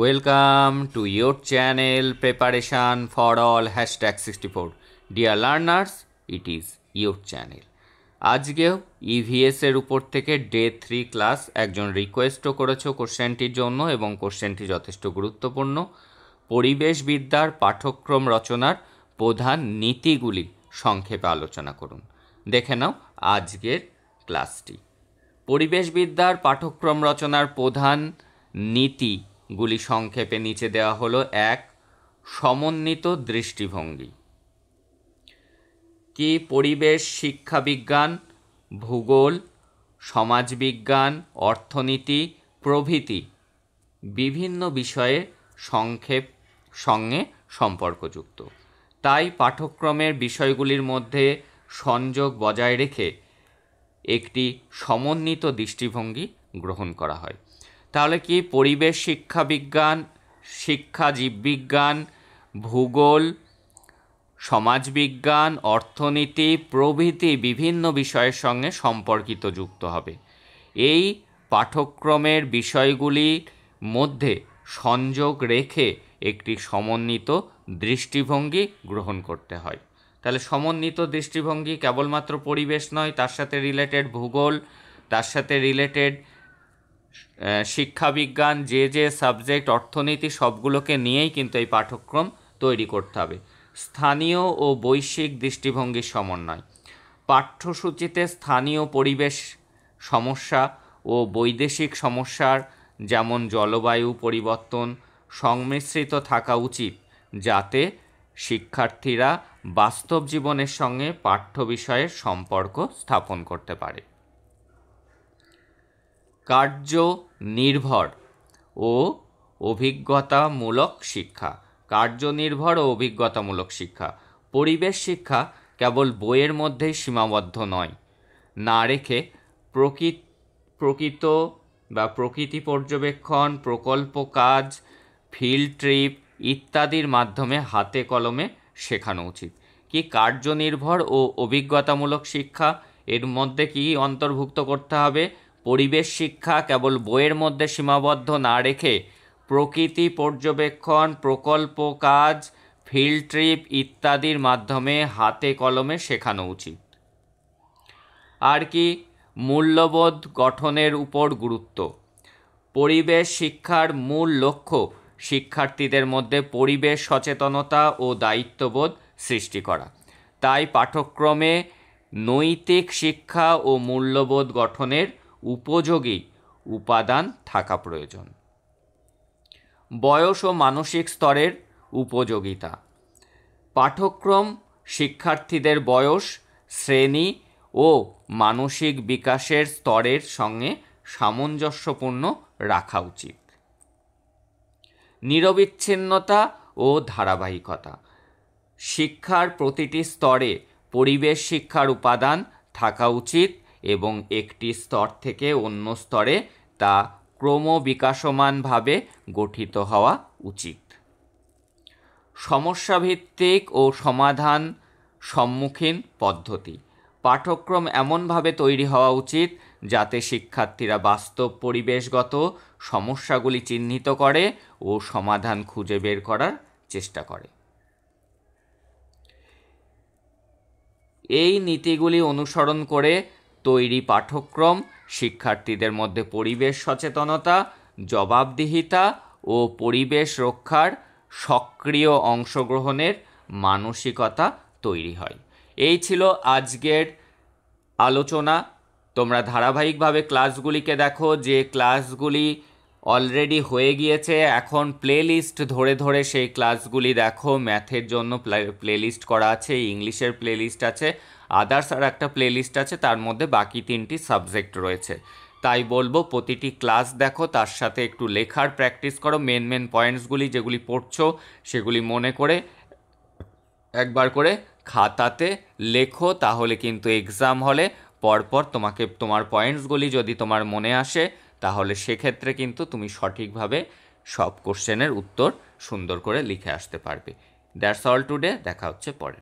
Welcome to your channel Preparation for All #64. Dear learners, it is your channel. আজকেও EVS এর উপর থেকে day 3 class একজন রিকোয়েস্টও করেছো কোশ্চেনটির জন্য এবং কোশ্চেনটি যথেষ্ট গুরুত্বপূর্ণ। পরিবেশবিদ্যার পাঠ্যক্রম রচনার প্রধান নীতিগুলি সংক্ষেপে আলোচনা করুন। দেখে নাও আজকের ক্লাসটি। পরিবেশবিদ্যার পাঠ্যক্রম রচনার প্রধান নীতিগুলি সংক্ষেপে নিচে দেওয়া হলো। 1. সমন্বিত দৃষ্টিভঙ্গি। কি পরিবেশ শিক্ষাবিজ্ঞান, ভূগোল, সমাজবিজ্ঞান, অর্থনীতি প্রভৃতি বিভিন্ন বিষয়ে সঙ্গে সম্পর্কযুক্ত। তাই পাঠ্যক্রমের বিষয়গুলির মধ্যে সংযোগ বজায় রেখে একটি সমন্বিত দৃষ্টিভঙ্গি গ্রহণ করা হয়। তাহলে কি পরিবেশ শিক্ষাবিজ্ঞান, শিক্ষা জীববিজ্ঞান, ভূগোল, সমাজবিজ্ঞান, অর্থনীতি প্রভৃতি বিভিন্ন বিষয়ের সঙ্গে সম্পর্কিত যুক্ত হবে। এই পাঠ্যক্রমের বিষয়গুলির মধ্যে সংযোগ রেখে একটি সমন্বিত দৃষ্টিভঙ্গি গ্রহণ করতে হয়। তাহলে সমন্বিত দৃষ্টিভঙ্গি কেবলমাত্র পরিবেশ নয়, তার সাথে রিলেটেড ভূগোল, তার সাথে রিলেটেড শিক্ষাবিজ্ঞান, যে সাবজেক্ট, অর্থনীতি সবগুলোকে নিয়েই কিন্তু এই পাঠ্যক্রম তৈরি করতে হবে। স্থানীয় ও বৈশ্বিক দৃষ্টিভঙ্গির সমন্বয়। পাঠ্যসূচিতে স্থানীয় পরিবেশ সমস্যা ও বৈদেশিক সমস্যার যেমন জলবায়ু পরিবর্তন সংমিশ্রিত থাকা উচিত, যাতে শিক্ষার্থীরা বাস্তব জীবনের সঙ্গে পাঠ্য বিষয়ের সম্পর্ক স্থাপন করতে পারে। কার্য নির্ভর ও অভিজ্ঞতামূলক শিক্ষা। কার্যনির্ভর ও অভিজ্ঞতামূলক শিক্ষা। পরিবেশ শিক্ষা কেবল বইয়ের মধ্যেই সীমাবদ্ধ নয়, না রেখে প্রকৃতি পর্যবেক্ষণ, প্রকল্প কাজ, ফিল্ড ট্রিপ ইত্যাদির মাধ্যমে হাতে কলমে শেখানো উচিত। কি কার্যনির্ভর ও অভিজ্ঞতামূলক শিক্ষা, এর মধ্যে কি অন্তর্ভুক্ত করতে হবে? পরিবেশ শিক্ষা কেবল বইয়ের মধ্যে সীমাবদ্ধ না রেখে প্রকৃতি পর্যবেক্ষণ, প্রকল্প কাজ, ফিল্ড ট্রিপ ইত্যাদির মাধ্যমে হাতে কলমে শেখানো উচিত। আর কি মূল্যবোধ গঠনের উপর গুরুত্ব। পরিবেশ শিক্ষার মূল লক্ষ্য শিক্ষার্থীদের মধ্যে পরিবেশ সচেতনতা ও দায়িত্ববোধ সৃষ্টি করা। তাই পাঠ্যক্রমে নৈতিক শিক্ষা ও মূল্যবোধ গঠনের উপযোগী উপাদান থাকা প্রয়োজন। বয়স ও মানসিক স্তরের উপযোগিতা। পাঠ্যক্রম শিক্ষার্থীদের বয়স, শ্রেণী ও মানসিক বিকাশের স্তরের সঙ্গে সামঞ্জস্যপূর্ণ রাখা উচিত। নিরবিচ্ছিন্নতা ও ধারাবাহিকতা। শিক্ষার প্রতিটি স্তরে পরিবেশ শিক্ষার উপাদান থাকা উচিত এবং একটি স্তর থেকে অন্য স্তরে তা ক্রমবিকাশমানভাবে গঠিত হওয়া উচিত। সমস্যাভিত্তিক ও সমাধান সম্মুখীন পদ্ধতি। পাঠ্যক্রম এমনভাবে তৈরি হওয়া উচিত যাতে শিক্ষার্থীরা বাস্তব পরিবেশগত সমস্যাগুলি চিহ্নিত করে ও সমাধান খুঁজে বের করার চেষ্টা করে। এই নীতিগুলি অনুসরণ করে তৈরি পাঠ্যক্রম শিক্ষার্থীদের মধ্যে পরিবেশ সচেতনতা, জবাবদিহিতা ও পরিবেশ রক্ষার সক্রিয় অংশগ্রহণের মানসিকতা তৈরি হয়। এই ছিল আজকের আলোচনা। তোমরা ধারাবাহিকভাবে ক্লাসগুলিকে দেখো, যে ক্লাসগুলি অলরেডি হয়ে গিয়েছে এখন প্লেলিস্ট ধরে ধরে সেই ক্লাসগুলি দেখো। ম্যাথের জন্য প্লেলিস্ট করা আছে, ইংলিশের প্লেলিস্ট আছে, আদার্স আর একটা প্লেলিস্ট আছে, তার মধ্যে বাকি 3টি সাবজেক্ট রয়েছে। তাই বলবো প্রতিটি ক্লাস দেখো, তার সাথে একটু লেখার প্র্যাকটিস করো। মেন পয়েন্টসগুলি যেগুলি পড়ছো সেগুলি মনে করে একবার করে খাতাতে লেখো, তাহলে কিন্তু এক্সাম হলে পরপর তোমার পয়েন্টসগুলি যদি তোমার মনে আসে তাহলে সেক্ষেত্রে কিন্তু তুমি সঠিকভাবে সব কোশ্চেনের উত্তর সুন্দর করে লিখে আসতে পারবে। That's all today. দেখা হচ্ছে পরে।